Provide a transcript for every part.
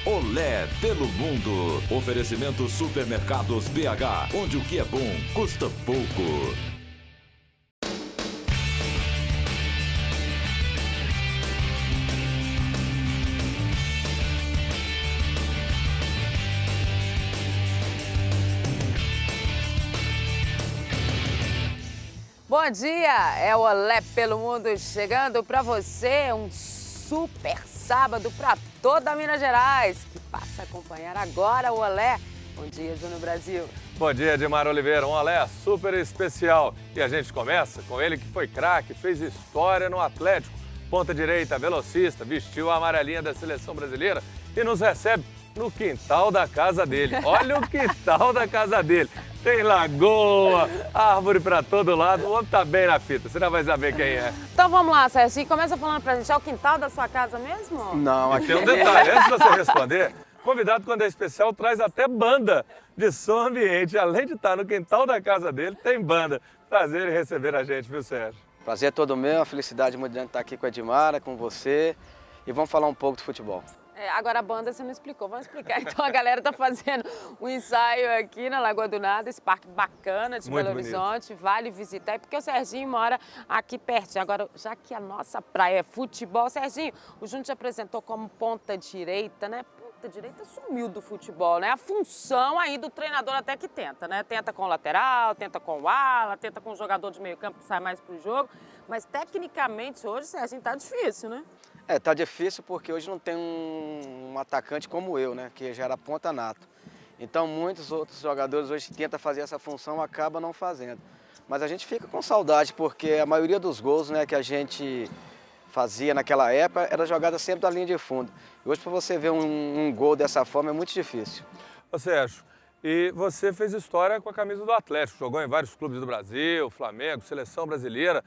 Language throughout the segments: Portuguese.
Olé pelo mundo. Oferecimento Supermercados BH, onde o que é bom custa pouco. Bom dia, é o Olé pelo Mundo chegando para você, um super sábado para toda Minas Gerais, que passa a acompanhar agora o Olé. Bom dia, Júnior Brasil. Bom dia, Edmar Oliveira, um Olé super especial. E a gente começa com ele que foi craque, fez história no Atlético, ponta direita, velocista, vestiu a amarelinha da seleção brasileira e nos recebe no quintal da casa dele. Olha o quintal da casa dele. Tem lagoa, árvore pra todo lado. O homem tá bem na fita, você já vai saber quem é. Então vamos lá, Sérgio. Começa falando pra gente, é o quintal da sua casa mesmo? Não, aqui tem um detalhe. Antes de você responder, convidado quando é especial traz até banda de som ambiente. Além de estar no quintal da casa dele, tem banda. Prazer em receber a gente, viu, Sérgio? Prazer é todo meu, uma felicidade muito grande estar aqui com a Edmara, com você. E vamos falar um pouco de futebol. Agora a banda você não explicou, vamos explicar. Então a galera tá fazendo um ensaio aqui na Lagoa do Nada, esse parque bacana de Belo Horizonte, vale visitar, porque o Serginho mora aqui perto. Agora, já que a nossa praia é futebol, Serginho, o Júnior te apresentou como ponta direita, né? Ponta direita sumiu do futebol, né? A função aí do treinador até que tenta, né? Tenta com o lateral, tenta com o ala, tenta com o jogador de meio campo que sai mais pro jogo, mas tecnicamente hoje, Serginho, tá difícil, né? Tá difícil porque hoje não tem um atacante como eu, né? Que já era ponta nato. Então muitos outros jogadores hoje tentam fazer essa função, acabam não fazendo. Mas a gente fica com saudade porque a maioria dos gols, né, que a gente fazia naquela época era jogada sempre da linha de fundo. E hoje para você ver um gol dessa forma é muito difícil. Ô Sérgio, e você fez história com a camisa do Atlético, jogou em vários clubes do Brasil, Flamengo, Seleção Brasileira.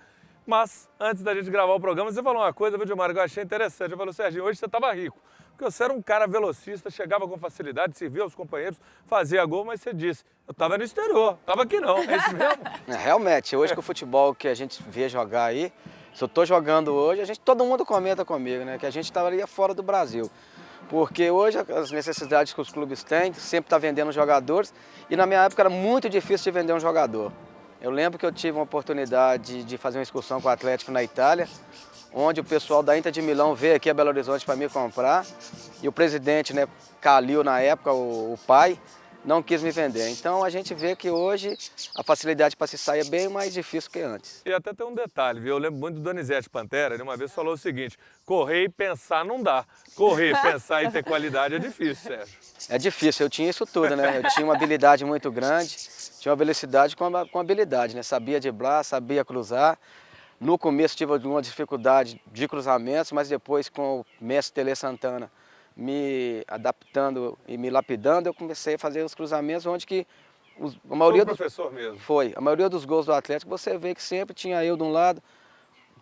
Mas, antes da gente gravar o programa, você falou uma coisa, viu, Dilmar, que eu achei interessante. Eu falei, Serginho, hoje você estava rico. Porque você era um cara velocista, chegava com facilidade, servia aos companheiros, fazia gol, mas você disse, eu estava no exterior, estava aqui não, é isso mesmo? Realmente, hoje com o futebol que a gente vê jogar aí, se eu estou jogando hoje, todo mundo comenta comigo, né, que a gente estaria fora do Brasil. Porque hoje as necessidades que os clubes têm, sempre está vendendo jogadores, e na minha época era muito difícil de vender um jogador. Eu lembro que eu tive uma oportunidade de fazer uma excursão com o Atlético na Itália, onde o pessoal da Inter de Milão veio aqui a Belo Horizonte para me comprar, e o presidente, né, Calil na época, o pai, não quis me vender. Então a gente vê que hoje a facilidade para se sair é bem mais difícil que antes. E até tem um detalhe, viu? Eu lembro muito do Donizete Pantera, ele uma vez falou o seguinte, correr e pensar não dá, correr, pensar e ter qualidade é difícil, Sérgio. É difícil, eu tinha isso tudo, né? Eu tinha uma habilidade muito grande, tinha uma velocidade com habilidade, né? Sabia driblar, sabia cruzar. No começo tive alguma dificuldade de cruzamentos, mas depois com o mestre Tele Santana me adaptando e me lapidando, eu comecei a fazer os cruzamentos onde que a maioria Foi o professor mesmo. Foi. A maioria dos gols do Atlético você vê que sempre tinha eu de um lado,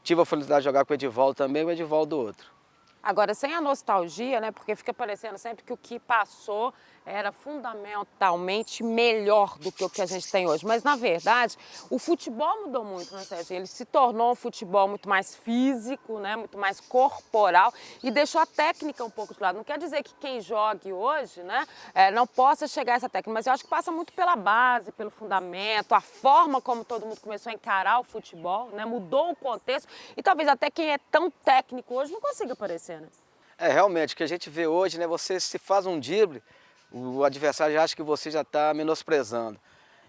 tive a felicidade de jogar com o Edivaldo também e o Edivaldo do outro. Agora, sem a nostalgia, né? Porque fica parecendo sempre que o que passou era fundamentalmente melhor do que o que a gente tem hoje. Mas, na verdade, o futebol mudou muito, né, Sérgio? Ele se tornou um futebol muito mais físico, né? Muito mais corporal e deixou a técnica um pouco de lado. Não quer dizer que quem jogue hoje, né, não possa chegar a essa técnica, mas eu acho que passa muito pela base, pelo fundamento, a forma como todo mundo começou a encarar o futebol, né? Mudou o contexto e talvez até quem é tão técnico hoje não consiga aparecer, né? Realmente, o que a gente vê hoje, né, você se faz um drible, o adversário já acha que você já está menosprezando.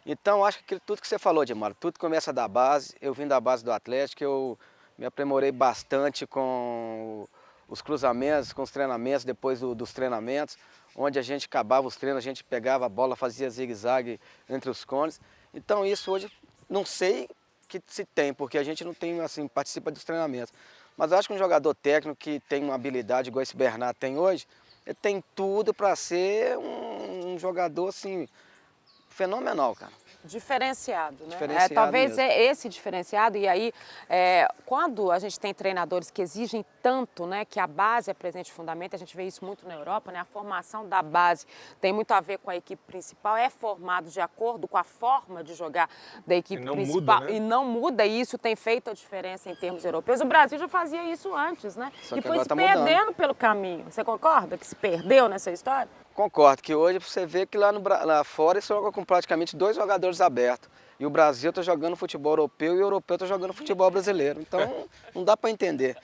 Então, acho que tudo que você falou, Edmar, tudo começa da base. Eu vim da base do Atlético, eu me aprimorei bastante com os cruzamentos, com os treinamentos, depois dos treinamentos, onde a gente acabava os treinos, a gente pegava a bola, fazia zigue-zague entre os cones. Então, isso hoje, não sei que se tem, porque a gente não tem, assim, participa dos treinamentos. Mas acho que um jogador técnico que tem uma habilidade igual esse Bernardo tem hoje, ele tem tudo para ser um jogador assim, fenomenal, cara. Diferenciado, né? Diferenciado Talvez mesmo. é esse diferenciado, e aí, quando a gente tem treinadores que exigem tanto, né, que a base é presente e fundamento, a gente vê isso muito na Europa, né, a formação da base tem muito a ver com a equipe principal, é formado de acordo com a forma de jogar da equipe principal. Muda, né? E não muda, e isso tem feito a diferença em termos europeus. O Brasil já fazia isso antes, né? Só E que foi agora se tá perdendo mudando. pelo caminho. Você concorda que se perdeu nessa história? Concordo que hoje você vê que lá fora eles jogam com praticamente 2 jogadores abertos. E o Brasil está jogando futebol europeu e o europeu está jogando futebol brasileiro. Então não dá para entender.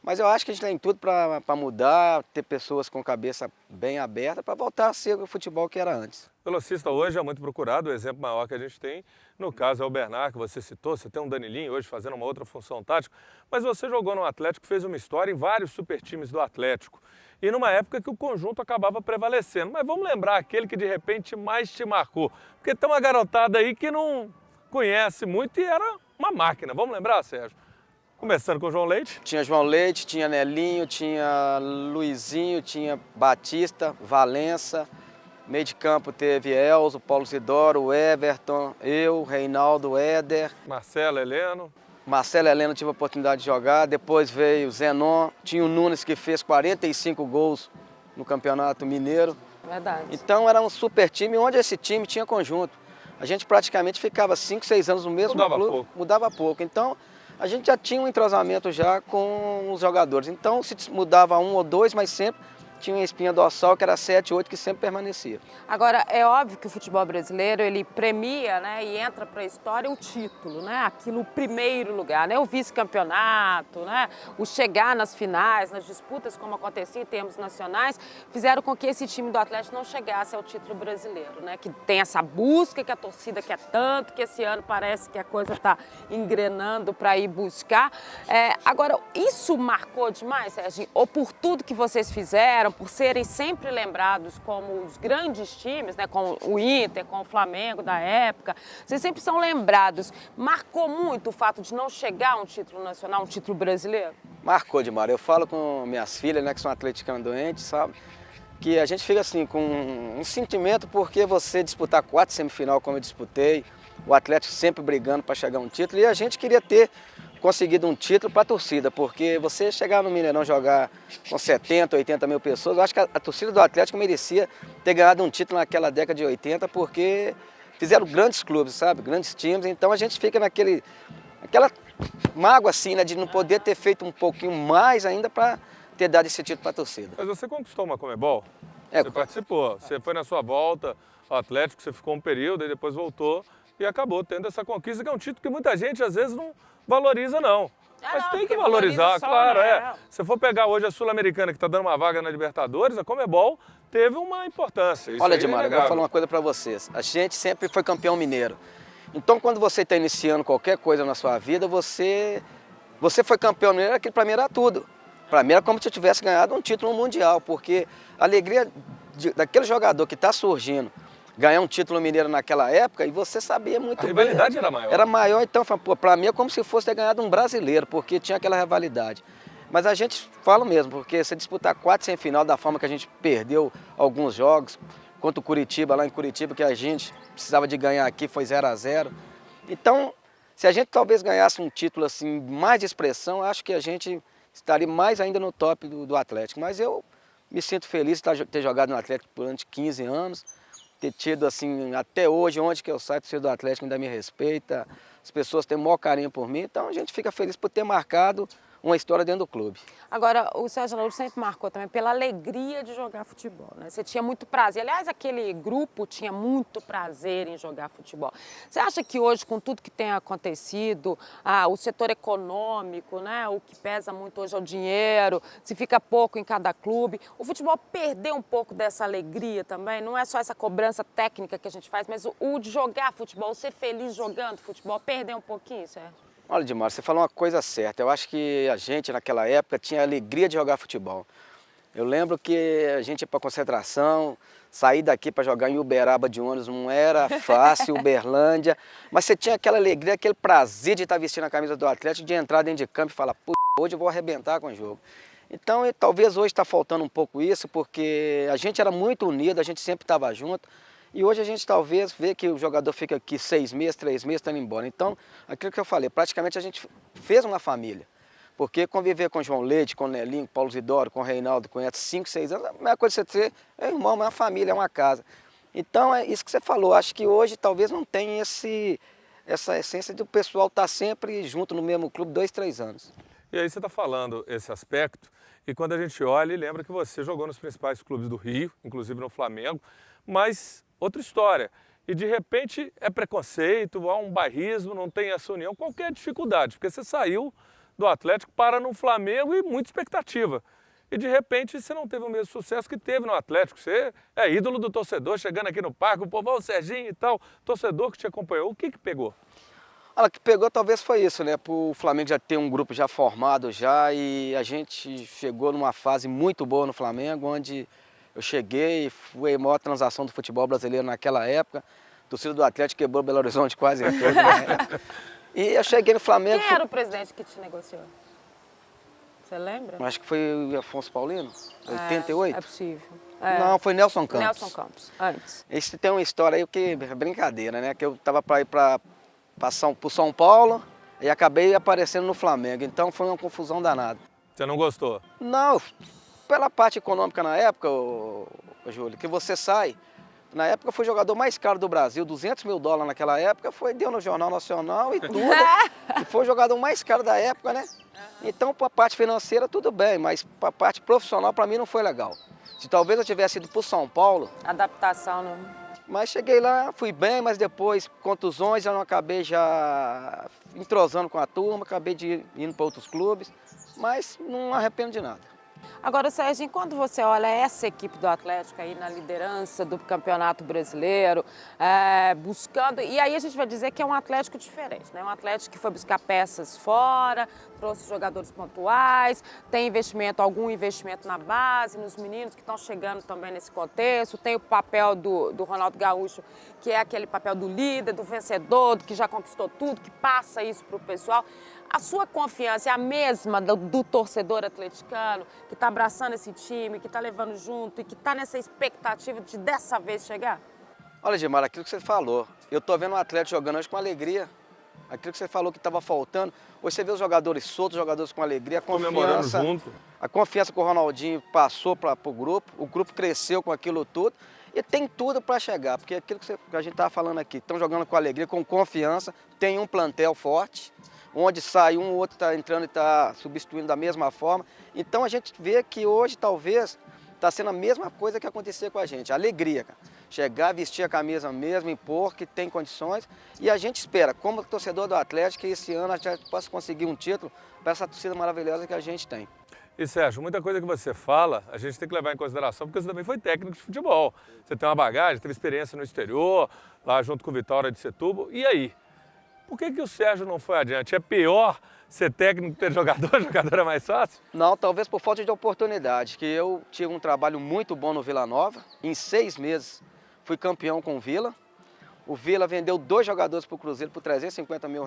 Mas eu acho que a gente tem tudo para mudar, ter pessoas com cabeça bem aberta para voltar a ser o futebol que era antes. Velocista hoje é muito procurado, o exemplo maior que a gente tem, no caso é o Bernard, que você citou, você tem um Danilinho hoje fazendo uma outra função tática, mas você jogou no Atlético, fez uma história em vários super times do Atlético, e numa época que o conjunto acabava prevalecendo. Mas vamos lembrar aquele que de repente mais te marcou, porque tem uma garotada aí que não conhece muito e era uma máquina, vamos lembrar, Sérgio? Começando com o João Leite. Tinha João Leite, tinha Nelinho, tinha Luizinho, tinha Batista, Valença. Meio de campo teve Elzo, Paulo Isidoro, Everton, eu, Reinaldo, Éder. Marcelo, Heleno. Marcelo Heleno tive a oportunidade de jogar. Depois veio Zenon. Tinha o Nunes que fez 45 gols no Campeonato Mineiro. Verdade. Então era um super time onde esse time tinha conjunto. A gente praticamente ficava 5, 6 anos no mesmo clube. Mudava pouco. Então a gente já tinha um entrosamento já com os jogadores. Então se mudava 1 ou 2, mas sempre tinha uma espinha dorsal que era 7, 8 que sempre permanecia. Agora, é óbvio que o futebol brasileiro, ele premia, né, e entra para a história o título, né, aquilo, o primeiro lugar, né, o vice-campeonato, né, o chegar nas finais, nas disputas, como acontecia em termos nacionais, fizeram com que esse time do Atlético não chegasse ao título brasileiro, né, que tem essa busca que a torcida quer tanto, que esse ano parece que a coisa está engrenando para ir buscar. Agora, isso marcou demais, Sérgio? Ou por tudo que vocês fizeram, por serem sempre lembrados como os grandes times, né, com o Inter, com o Flamengo da época, vocês sempre são lembrados. Marcou muito o fato de não chegar a um título nacional, um título brasileiro? Marcou demais. Eu falo com minhas filhas, né, que são atleticanas doentes, sabe? Que a gente fica assim, com um sentimento porque você disputar 4 semifinal como eu disputei, o Atlético sempre brigando para chegar a um título, e a gente queria ter conseguido um título para a torcida, porque você chegar no Mineirão jogar com 70, 80 mil pessoas, eu acho que a torcida do Atlético merecia ter ganhado um título naquela década de 80, porque fizeram grandes clubes, sabe? Grandes times, então a gente fica aquela mágoa assim, né, de não poder ter feito um pouquinho mais ainda para ter dado esse título para a torcida. Mas você conquistou uma Comebol? Você participou, você foi na sua volta ao Atlético, você ficou um período e depois voltou e acabou tendo essa conquista, que é um título que muita gente às vezes não valoriza, não. Mas não, tem que valorizar, só, claro, né? Se for pegar hoje a Sul-Americana, que está dando uma vaga na Libertadores, a Comebol teve uma importância. Isso olha, é Edmar, eu vou inegável. falar uma coisa para vocês. A gente sempre foi campeão mineiro. Então, quando você está iniciando qualquer coisa na sua vida, você foi campeão mineiro, aquilo para mim era tudo. Para mim era como se eu tivesse ganhado um título mundial, porque a alegria daquele jogador que está surgindo, ganhar um título mineiro naquela época, e você sabia muito bem. A rivalidade era maior. Era maior, então, para mim é como se fosse ter ganhado um brasileiro, porque tinha aquela rivalidade. Mas a gente fala mesmo, porque você disputar 4 semifinal da forma que a gente perdeu alguns jogos, contra o Curitiba, lá em Curitiba, que a gente precisava de ganhar aqui, foi 0-0. Então, se a gente talvez ganhasse um título assim, mais de expressão, acho que a gente estaria mais ainda no top do Atlético. Mas eu me sinto feliz de ter jogado no Atlético durante 15 anos, ter tido assim, até hoje, onde que eu saio, o torcedor do Atlético ainda me respeita, as pessoas têm o maior carinho por mim, então a gente fica feliz por ter marcado uma história dentro do clube. Agora, o Sérgio Araújo sempre marcou também pela alegria de jogar futebol, né? Você tinha muito prazer. Aliás, aquele grupo tinha muito prazer em jogar futebol. Você acha que hoje, com tudo que tem acontecido, o setor econômico, né? O que pesa muito hoje é o dinheiro, se fica pouco em cada clube, o futebol perdeu um pouco dessa alegria também? Não é só essa cobrança técnica que a gente faz, mas o de jogar futebol, ser feliz jogando futebol, perdeu um pouquinho, Sérgio? Olha, Edmar, você falou uma coisa certa. Eu acho que a gente, naquela época, tinha a alegria de jogar futebol. Eu lembro que a gente ia para concentração, sair daqui para jogar em Uberaba de ônibus não era fácil, Uberlândia, mas você tinha aquela alegria, aquele prazer de estar vestindo a camisa do Atlético, de entrar dentro de campo e falar, pô, hoje eu vou arrebentar com o jogo. Então, talvez hoje está faltando um pouco isso, porque a gente era muito unido, a gente sempre estava junto. E hoje a gente talvez vê que o jogador fica aqui 6 meses, 3 meses, está indo embora. Então, aquilo que eu falei, praticamente a gente fez uma família. Porque conviver com João Leite, com Nelinho, com Paulo Isidoro, com Reinaldo, com Edson, 5, 6 anos, a melhor coisa que você ter é irmão, é uma família, é uma casa. Então é isso que você falou, acho que hoje talvez não tenha essa essência de o pessoal estar sempre junto no mesmo clube 2, 3 anos. E aí você está falando esse aspecto, e quando a gente olha e lembra que você jogou nos principais clubes do Rio, inclusive no Flamengo, mas outra história. E de repente é preconceito, há um bairrismo, não tem essa união, qualquer dificuldade, porque você saiu do Atlético para no Flamengo e muita expectativa. E de repente você não teve o mesmo sucesso que teve no Atlético. Você é ídolo do torcedor, chegando aqui no parque, o povo, o Serginho e tal, torcedor que te acompanhou. O que pegou? Olha, o que pegou talvez foi isso, né? Para o Flamengo já ter um grupo já formado já, e a gente chegou numa fase muito boa no Flamengo, onde eu cheguei, foi a maior transação do futebol brasileiro naquela época. A torcida do Atlético quebrou Belo Horizonte quase todo na época. E eu cheguei no Flamengo... Quem era o presidente que te negociou? Você lembra? Acho que foi o Afonso Paulino, 88. É possível. Não, foi Nelson Campos. Nelson Campos, antes. Esse tem uma história aí que é brincadeira, né? Que eu tava para ir para São Paulo e acabei aparecendo no Flamengo. Então foi uma confusão danada. Você não gostou? Não, pela parte econômica na época, Júlio, que você sai. Na época eu fui o jogador mais caro do Brasil, $200 mil naquela época, deu no Jornal Nacional e tudo. E foi o jogador mais caro da época, né? Então, para a parte financeira, tudo bem, mas para a parte profissional, para mim, não foi legal. Se talvez eu tivesse ido para o São Paulo... Adaptação, não... Mas cheguei lá, fui bem, mas depois, contusões, já não acabei já entrosando com a turma, acabei indo para outros clubes, mas não arrependo de nada. Agora, Serginho, quando você olha essa equipe do Atlético aí na liderança do Campeonato Brasileiro, buscando... E aí a gente vai dizer que é um Atlético diferente, né? Um Atlético que foi buscar peças fora, trouxe jogadores pontuais, tem investimento, algum investimento na base, nos meninos que estão chegando também nesse contexto, tem o papel do Ronaldo Gaúcho, que é aquele papel do líder, do vencedor, do que já conquistou tudo, que passa isso para o pessoal. A sua confiança é a mesma do torcedor atleticano, que está abraçando esse time, que está levando junto e que está nessa expectativa de dessa vez chegar? Olha, Gilmar, aquilo que você falou, eu estou vendo o Atlético jogando hoje com alegria. Aquilo que você falou que estava faltando, hoje você vê os jogadores soltos, os jogadores com alegria, a confiança. Junto. A confiança que o Ronaldinho passou para o grupo cresceu com aquilo tudo e tem tudo para chegar, porque aquilo que a gente estava falando aqui, estão jogando com alegria, com confiança, tem um plantel forte, onde sai um, o outro está entrando e está substituindo da mesma forma. Então a gente vê que hoje talvez está sendo a mesma coisa que acontecia com a gente, a alegria, cara. Chegar, vestir a camisa mesmo, impor que tem condições. E a gente espera, como torcedor do Atlético, que esse ano a gente possa conseguir um título para essa torcida maravilhosa que a gente tem. E Sérgio, muita coisa que você fala, a gente tem que levar em consideração, porque você também foi técnico de futebol. Você tem uma bagagem, teve experiência no exterior, lá junto com o Vitória de Setúbal. E aí? Por que o Sérgio não foi adiante? É pior ser técnico que ter jogador? Jogador é mais fácil? Não, talvez por falta de oportunidade, que eu tive um trabalho muito bom no Vila Nova. Em 6 meses fui campeão com o Vila. O Vila vendeu 2 jogadores para o Cruzeiro por R$350 mil.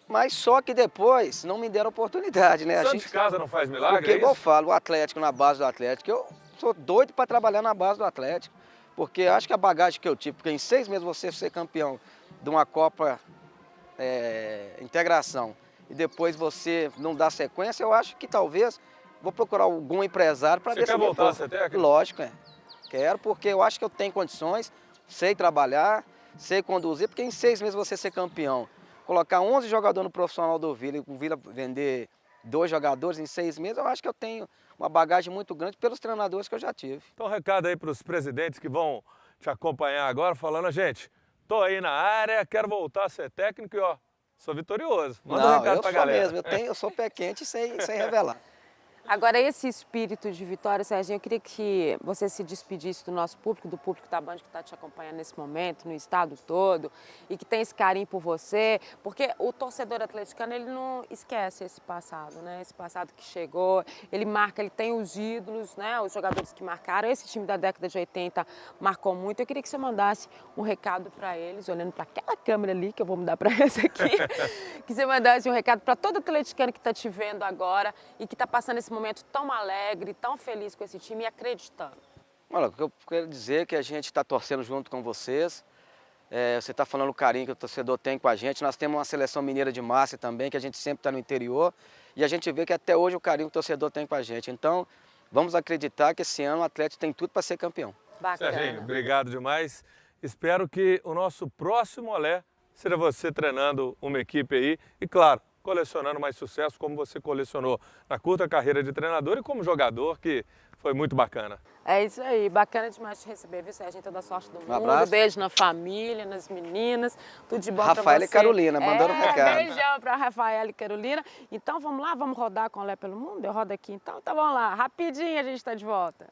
Mas só que depois não me deram oportunidade, né? Santo de casa não faz milagre, porque, igual eu falo, o Atlético, na base do Atlético, eu sou doido para trabalhar na base do Atlético. Porque acho que a bagagem que eu tive, porque em 6 meses você ser campeão de uma Copa Integração e depois você não dá sequência, eu acho que talvez vou procurar algum empresário para ver se eu voltar a ser técnico? Lógico, quero, porque eu acho que eu tenho condições, sei trabalhar, sei conduzir, porque em 6 meses você ser campeão, colocar 11 jogadores no profissional do Vila e o Vila vender 2 jogadores em 6 meses, eu acho que eu tenho uma bagagem muito grande pelos treinadores que eu já tive. Então, um recado aí para os presidentes que vão te acompanhar agora, falando, gente, tô aí na área, quero voltar a ser técnico e, ó, sou vitorioso. Manda um recado pra galera. Mesmo, eu sou pé quente sem revelar. Agora, esse espírito de vitória, Serginho, eu queria que você se despedisse do nosso público, do público da Band que está te acompanhando nesse momento, no estado todo, e que tem esse carinho por você, porque o torcedor atleticano, ele não esquece esse passado, né? Esse passado que chegou, ele marca, ele tem os ídolos, né? Os jogadores que marcaram, esse time da década de 80 marcou muito. Eu queria que você mandasse um recado para eles, olhando para aquela câmera ali, que eu vou mudar para essa aqui, que você mandasse um recado para todo atleticano que está te vendo agora e que está passando esse momento tão alegre, tão feliz com esse time e acreditando. Olha, o que eu quero dizer é que a gente está torcendo junto com vocês. Você está falando o carinho que o torcedor tem com a gente. Nós temos uma seleção mineira de massa também, que a gente sempre está no interior. E a gente vê que até hoje o carinho que o torcedor tem com a gente. Então, vamos acreditar que esse ano o Atlético tem tudo para ser campeão. Bacana. Serginho, obrigado demais. Espero que o nosso próximo Olé seja você treinando uma equipe aí e, claro, colecionando mais sucesso como você colecionou na curta carreira de treinador e como jogador, que foi muito bacana. É isso aí, bacana demais te receber, viu, Serginho? Toda a sorte do mundo. abraço. Beijo na família, nas meninas, tudo de bom pra você. Rafaela e Carolina, mandando um recado. Beijão pra Rafaela e Carolina. Então vamos lá, vamos rodar com o Olé pelo Mundo? Eu rodo aqui então. Então vamos lá, rapidinho a gente tá de volta.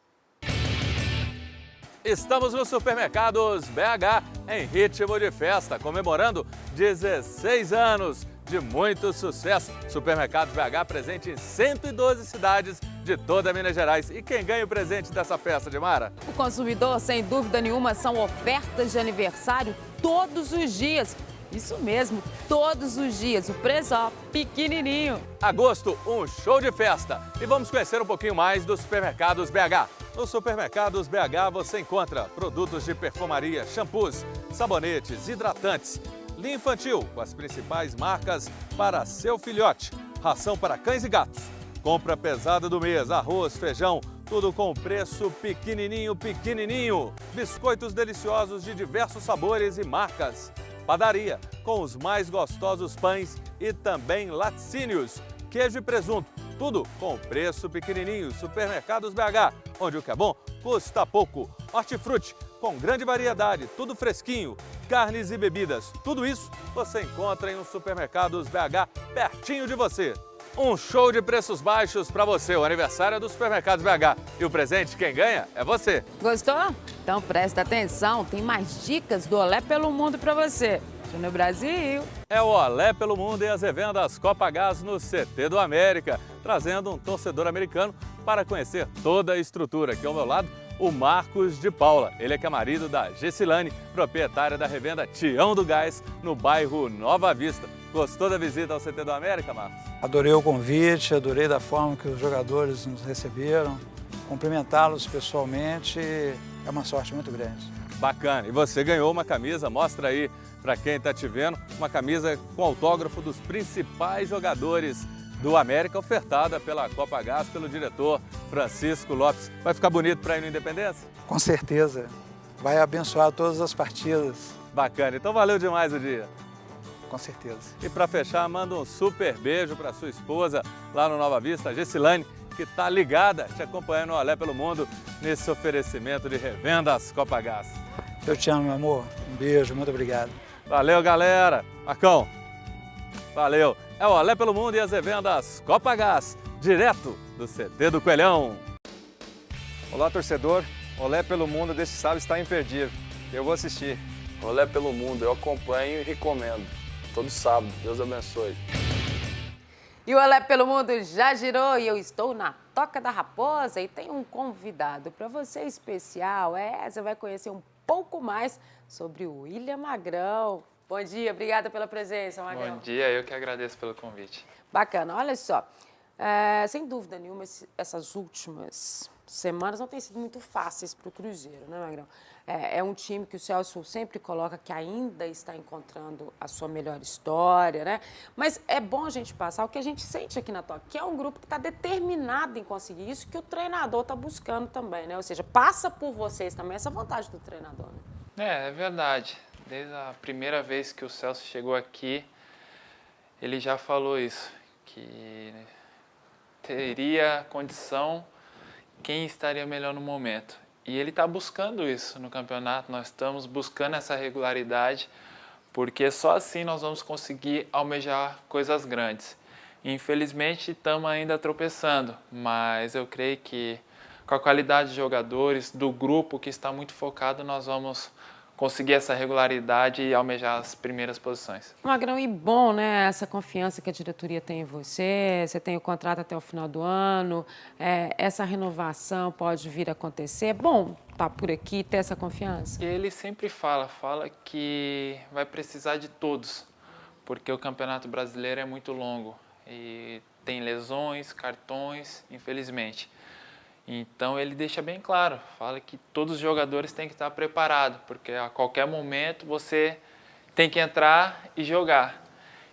Estamos no Supermercados BH em ritmo de festa, comemorando 16 anos de muito sucesso. Supermercados BH presente em 112 cidades de toda Minas Gerais. E quem ganha o presente dessa festa, Dimara? O consumidor, sem dúvida nenhuma, são ofertas de aniversário todos os dias. Isso mesmo, todos os dias. O preço, ó, pequenininho. Agosto, um show de festa. E vamos conhecer um pouquinho mais dos Supermercados BH. Nos Supermercados BH você encontra produtos de perfumaria, shampoos, sabonetes, hidratantes, linha infantil com as principais marcas para seu filhote, ração para cães e gatos, compra pesada do mês, arroz, feijão, tudo com preço pequenininho, pequenininho. Biscoitos deliciosos de diversos sabores e marcas. Padaria, com os mais gostosos pães e também laticínios, queijo e presunto, tudo com preço pequenininho. Supermercados BH, onde o que é bom custa pouco. Hortifruti, com grande variedade, tudo fresquinho, carnes e bebidas, tudo isso você encontra em um Supermercados BH pertinho de você. Um show de preços baixos para você, o aniversário é do Supermercados BH. E o presente, quem ganha, é você. Gostou? Então presta atenção, tem mais dicas do Olé pelo Mundo pra você. Júnior Brasil. É o Olé pelo Mundo e as revendas Copa Gás no CT do América, trazendo um torcedor americano para conhecer toda a estrutura. Aqui ao meu lado, o Marcos de Paula. Ele é que é marido da Gessilane, proprietária da revenda Tião do Gás, no bairro Nova Vista. Gostou da visita ao CT do América, Marcos? Adorei o convite, adorei da forma que os jogadores nos receberam. Cumprimentá-los pessoalmente é uma sorte muito grande. Bacana. E você ganhou uma camisa, mostra aí para quem está te vendo, uma camisa com autógrafo dos principais jogadores do América, ofertada pela Copa Gás, pelo diretor Francisco Lopes. Vai ficar bonito para ir no Independência? Com certeza. Vai abençoar todas as partidas. Bacana. Então valeu demais o dia. Com certeza. E para fechar, manda um super beijo para sua esposa lá no Nova Vista, a Gessilane, que está ligada, te acompanhando no Olé pelo Mundo nesse oferecimento de revendas Copa Gás. Eu te amo, meu amor. Um beijo, muito obrigado. Valeu, galera. Marcão, valeu. É o Olé pelo Mundo e as revendas Copa Gás, direto do CT do Coelhão. Olá, torcedor. Olé pelo Mundo desse sábado está imperdível. Eu vou assistir. Olé pelo Mundo, eu acompanho e recomendo. Todo sábado, Deus abençoe. E o Olé pelo Mundo já girou e eu estou na Toca da Raposa e tem um convidado para você especial. Você vai conhecer um pouco mais sobre o William Magrão. Bom dia, obrigada pela presença, Magrão. Bom dia, eu que agradeço pelo convite. Bacana, olha só, sem dúvida nenhuma, essas últimas semanas não têm sido muito fáceis para o Cruzeiro, né, Magrão? É um time que o Celso sempre coloca que ainda está encontrando a sua melhor história, né? Mas é bom a gente passar o que a gente sente aqui na Toca, que é um grupo que está determinado em conseguir isso, que o treinador está buscando também, né? Ou seja, passa por vocês também essa vontade do treinador, né? É verdade. Desde a primeira vez que o Celso chegou aqui, ele já falou isso, que teria condição quem estaria melhor no momento. E ele está buscando isso no campeonato, nós estamos buscando essa regularidade, porque só assim nós vamos conseguir almejar coisas grandes. Infelizmente, estamos ainda tropeçando, mas eu creio que com a qualidade de jogadores, do grupo que está muito focado, nós vamos conseguir essa regularidade e almejar as primeiras posições. Magrão, e bom, né, essa confiança que a diretoria tem em você, você tem o contrato até o final do ano, essa renovação pode vir a acontecer. É bom estar por aqui, ter essa confiança? E ele sempre fala que vai precisar de todos, porque o Campeonato Brasileiro é muito longo e tem lesões, cartões, infelizmente. Então ele deixa bem claro, fala que todos os jogadores têm que estar preparados, porque a qualquer momento você tem que entrar e jogar.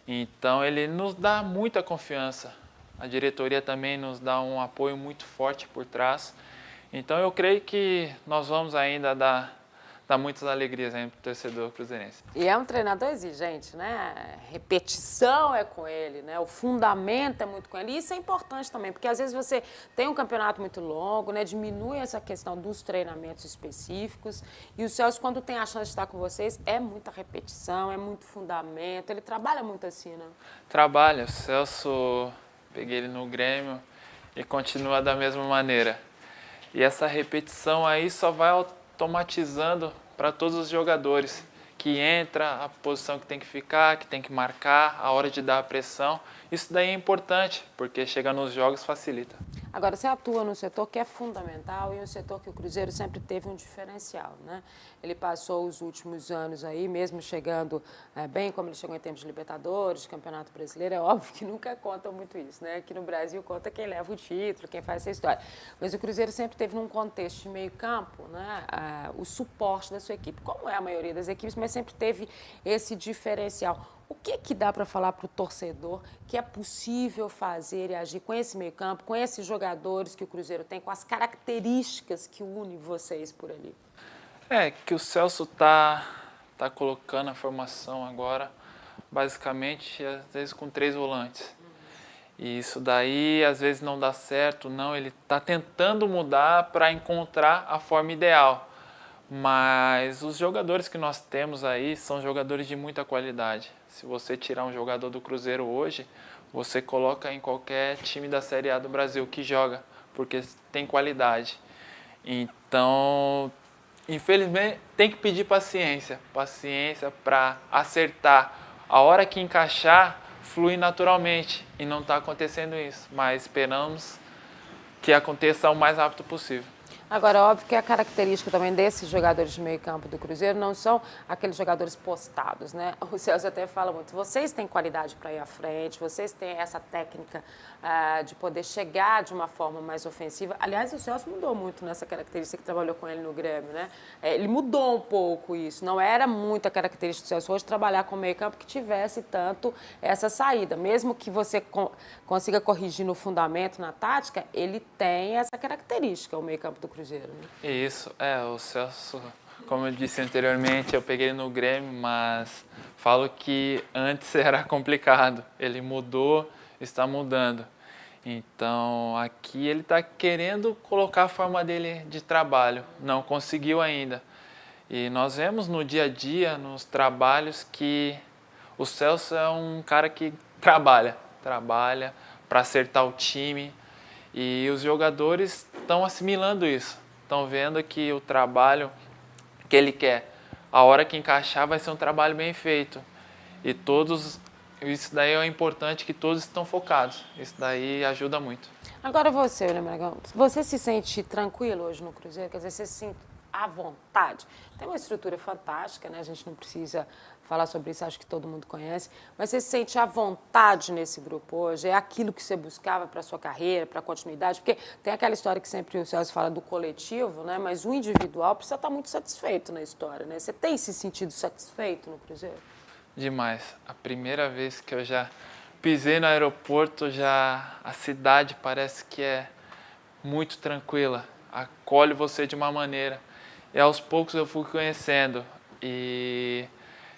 Então ele nos dá muita confiança. A diretoria também nos dá um apoio muito forte por trás. Então eu creio que nós vamos ainda dar muitas alegrias aí pro torcedor cruzeirense. E é um treinador exigente, né? Repetição é com ele, né? O fundamento é muito com ele. E isso é importante também, porque às vezes você tem um campeonato muito longo, né? Diminui essa questão dos treinamentos específicos. E o Celso, quando tem a chance de estar com vocês, é muita repetição, é muito fundamento. Ele trabalha muito assim, né? Trabalha. O Celso, peguei ele no Grêmio e continua da mesma maneira. E essa repetição aí só vai automatizando para todos os jogadores, que entra a posição que tem que ficar, que tem que marcar, a hora de dar a pressão. Isso daí é importante, porque chega nos jogos facilita. Agora, você atua num setor que é fundamental e um setor que o Cruzeiro sempre teve um diferencial, né? Ele passou os últimos anos aí, mesmo chegando bem como ele chegou em termos de Libertadores, de Campeonato Brasileiro, é óbvio que nunca conta muito isso, né? Aqui no Brasil conta quem leva o título, quem faz essa história. Mas o Cruzeiro sempre teve num contexto de meio campo, né? O suporte da sua equipe, como é a maioria das equipes, mas sempre teve esse diferencial. O que dá para falar para o torcedor que é possível fazer e agir com esse meio-campo, com esses jogadores que o Cruzeiro tem, com as características que unem vocês por ali? É que o Celso tá colocando a formação agora, basicamente, às vezes com 3 volantes. E isso daí, às vezes, não dá certo, não. Ele está tentando mudar para encontrar a forma ideal. Mas os jogadores que nós temos aí são jogadores de muita qualidade. Se você tirar um jogador do Cruzeiro hoje, você coloca em qualquer time da Série A do Brasil que joga, porque tem qualidade. Então, infelizmente, tem que pedir paciência para acertar. A hora que encaixar, flui naturalmente, e não está acontecendo isso, mas esperamos que aconteça o mais rápido possível. Agora, óbvio que a característica também desses jogadores de meio campo do Cruzeiro não são aqueles jogadores postados, né? O Celso até fala muito, vocês têm qualidade para ir à frente, vocês têm essa técnica de poder chegar de uma forma mais ofensiva. Aliás, o Celso mudou muito nessa característica que trabalhou com ele no Grêmio, né? Ele mudou um pouco isso, não era muita característica do Celso hoje trabalhar com meio campo que tivesse tanto essa saída. Mesmo que você consiga corrigir no fundamento, na tática, ele tem essa característica, o meio campo do Cruzeiro, né? Isso, o Celso, como eu disse anteriormente, eu peguei ele no Grêmio, mas falo que antes era complicado. Ele mudou, está mudando. Então, aqui ele está querendo colocar a forma dele de trabalho, não conseguiu ainda. E nós vemos no dia a dia, nos trabalhos, que o Celso é um cara que trabalha para acertar o time. E os jogadores estão assimilando isso, estão vendo que o trabalho que ele quer, a hora que encaixar vai ser um trabalho bem feito. E isso daí é importante, que todos estão focados, isso daí ajuda muito. Agora você, William Aragão, você se sente tranquilo hoje no Cruzeiro? Quer dizer, você se sente à vontade? Tem uma estrutura fantástica, né? A gente não precisa falar sobre isso, acho que todo mundo conhece, mas você se sente à vontade nesse grupo hoje? É aquilo que você buscava para a sua carreira, para a continuidade? Porque tem aquela história que sempre o Celso fala do coletivo, né? Mas o individual precisa estar muito satisfeito na história, né? Você tem se sentido satisfeito no Cruzeiro? Demais. A primeira vez que eu já pisei no aeroporto, a cidade parece que é muito tranquila, acolhe você de uma maneira. E aos poucos eu fui conhecendo. E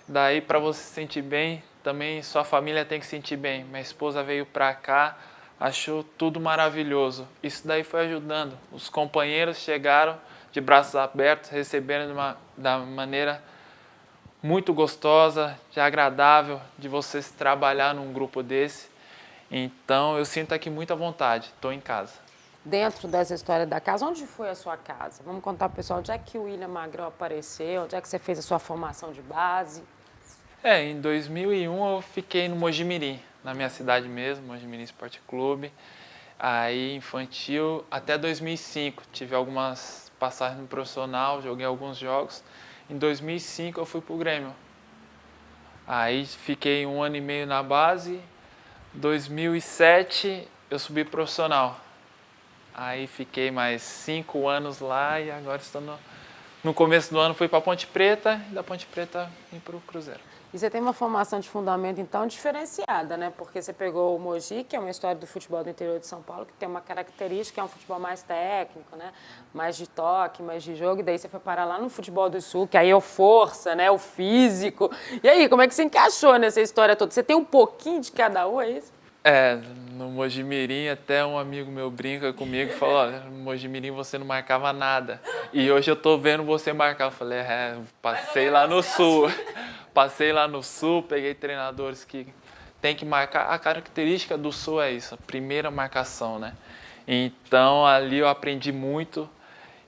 daí, para você se sentir bem, também sua família tem que se sentir bem. Minha esposa veio para cá, achou tudo maravilhoso. Isso daí foi ajudando. Os companheiros chegaram de braços abertos, recebendo da maneira muito gostosa, de agradável, de você se trabalhar num grupo desse. Então, eu sinto aqui muita vontade, estou em casa. Dentro dessa história da casa, onde foi a sua casa? Vamos contar para o pessoal onde é que o William Magrão apareceu, onde é que você fez a sua formação de base? Em 2001 eu fiquei no Mojimirim, na minha cidade mesmo, Mojimirim Esporte Clube. Aí, infantil, até 2005, tive algumas passagens no profissional, joguei alguns jogos. Em 2005 eu fui pro Grêmio. Aí fiquei 1 ano e meio na base. 2007 eu subi profissional. aí fiquei mais 5 anos lá e agora estou no começo do ano fui para Ponte Preta e da Ponte Preta vim para o Cruzeiro. E você tem uma formação de fundamento, então, diferenciada, né? Porque você pegou o Mogi, que é uma história do futebol do interior de São Paulo, que tem uma característica, é um futebol mais técnico, né? Mais de toque, mais de jogo. E daí você foi parar lá no futebol do Sul, que aí é o força, né? O físico. E aí, como é que você encaixou nessa história toda? Você tem um pouquinho de cada um, é isso? No Mogi Mirim até um amigo meu brinca comigo e falou, olha, no Mogi Mirim você não marcava nada. E hoje eu tô vendo você marcar. Eu falei, passei lá no Sul. Passei lá no Sul, peguei treinadores que tem que marcar. A característica do Sul é isso, a primeira marcação, né? Então ali eu aprendi muito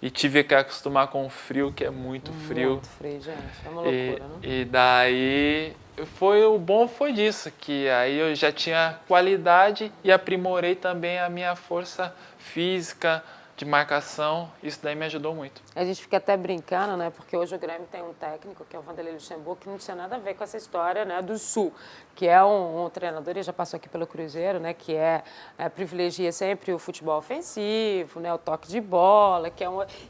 e tive que acostumar com o frio, que é muito frio. Muito frio, gente. É uma loucura, né? E daí o bom foi disso, que aí eu já tinha qualidade e aprimorei também a minha força física, de marcação, isso daí me ajudou muito. A gente fica até brincando, né? Porque hoje o Grêmio tem um técnico, que é o Vanderlei Luxemburgo, que não tinha nada a ver com essa história, né, do Sul, que é um treinador, ele já passou aqui pelo Cruzeiro, né, que privilegia sempre o futebol ofensivo, né, o toque de bola,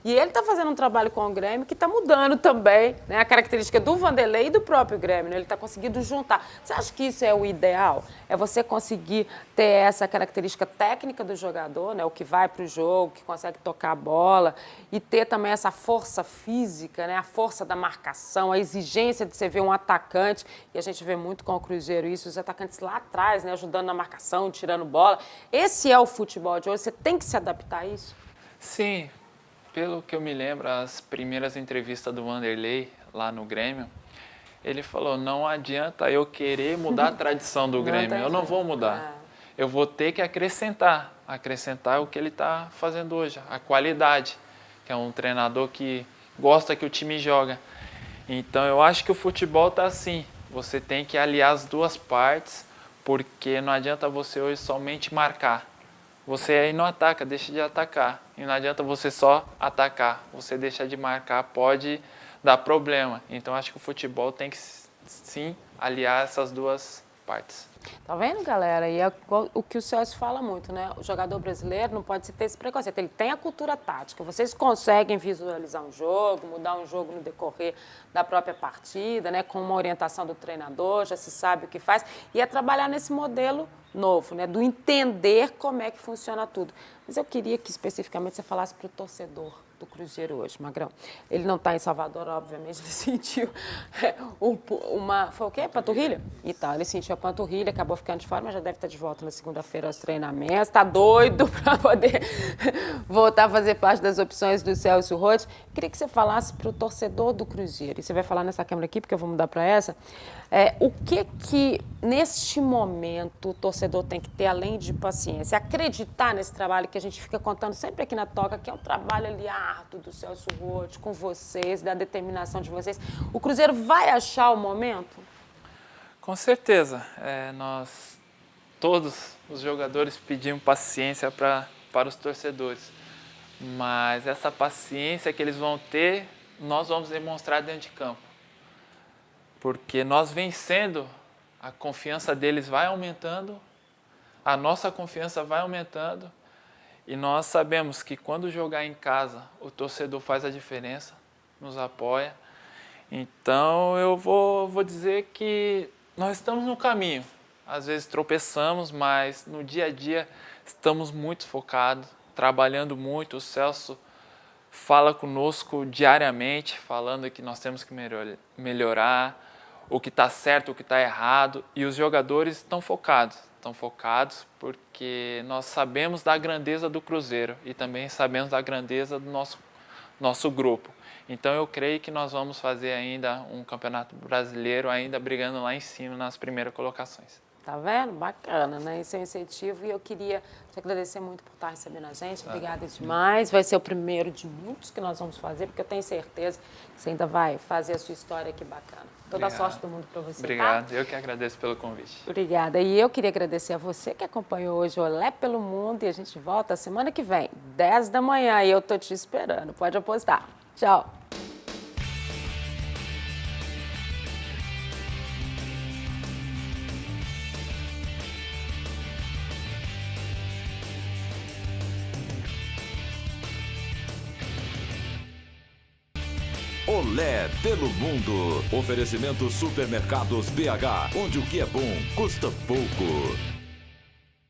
e ele está fazendo um trabalho com o Grêmio que está mudando também, né, a característica do Vanderlei e do próprio Grêmio, né, ele está conseguindo juntar. Você acha que isso é o ideal? É você conseguir ter essa característica técnica do jogador, né, o que vai para o jogo, que consegue tocar a bola, e ter também essa força física, né, a força da marcação, a exigência de você ver um atacante, e a gente vê muito com o Cruzeiro isso, os atacantes lá atrás, né, ajudando na marcação, tirando bola. Esse é o futebol de hoje, você tem que se adaptar a isso? Sim, pelo que eu me lembro, as primeiras entrevistas do Vanderlei lá no Grêmio, ele falou, não adianta eu querer mudar a tradição do Grêmio, eu não vou mudar. Eu vou ter que acrescentar o que ele está fazendo hoje, a qualidade, que é um treinador que gosta que o time joga. Então eu acho que o futebol está assim, você tem que aliar as duas partes, porque não adianta você hoje somente marcar. Você aí não ataca, deixa de atacar. E não adianta você só atacar, você deixa de marcar, pode dar problema. Então acho que o futebol tem que sim aliar essas duas partes. Tá vendo, galera? E é o que o Celso fala muito, né? O jogador brasileiro não pode ter esse preconceito. Ele tem a cultura tática. Vocês conseguem visualizar um jogo, mudar um jogo no decorrer da própria partida, né? Com uma orientação do treinador, já se sabe o que faz. E é trabalhar nesse modelo novo, né? Do entender como é que funciona tudo. Mas eu queria que especificamente você falasse para o torcedor do Cruzeiro hoje, Magrão. Ele não está em Salvador, obviamente, ele sentiu foi o quê? Panturrilha? Então, ele sentiu a panturrilha, acabou ficando de fora, mas já deve estar de volta na segunda-feira aos treinamentos, está doido para poder voltar a fazer parte das opções do Celso Roth. Queria que você falasse para o torcedor do Cruzeiro, e você vai falar nessa câmera aqui, porque eu vou mudar para essa, o que neste momento o torcedor tem que ter, além de paciência, acreditar nesse trabalho que a gente fica contando sempre aqui na Toca, que é um trabalho ali árduo do Celso Roth, com vocês, da determinação de vocês. O Cruzeiro vai achar o momento? Com certeza. Nós, todos os jogadores, pedimos paciência para os torcedores. Mas essa paciência que eles vão ter, nós vamos demonstrar dentro de campo. Porque nós vencendo, a confiança deles vai aumentando, a nossa confiança vai aumentando, e nós sabemos que quando jogar em casa, o torcedor faz a diferença, nos apoia. Então eu vou dizer que nós estamos no caminho. Às vezes tropeçamos, mas no dia a dia estamos muito focados, trabalhando muito. O Celso fala conosco diariamente, falando que nós temos que melhorar, o que está certo, o que está errado, e os jogadores estão focados porque nós sabemos da grandeza do Cruzeiro e também sabemos da grandeza do nosso grupo. Então eu creio que nós vamos fazer ainda um campeonato brasileiro, ainda brigando lá em cima nas primeiras colocações. Tá vendo? Bacana, né? Esse é um incentivo e eu queria te agradecer muito por estar recebendo a gente. Obrigada demais. Vai ser o primeiro de muitos que nós vamos fazer, porque eu tenho certeza que você ainda vai fazer a sua história aqui bacana. Toda a sorte do mundo para você, Obrigado. Tá? Eu que agradeço pelo convite. Obrigada. E eu queria agradecer a você que acompanhou hoje o Olé pelo Mundo e a gente volta semana que vem, 10 da manhã, e eu tô te esperando. Pode apostar. Tchau. Olé pelo mundo. Oferecimento Supermercados BH, onde o que é bom custa pouco.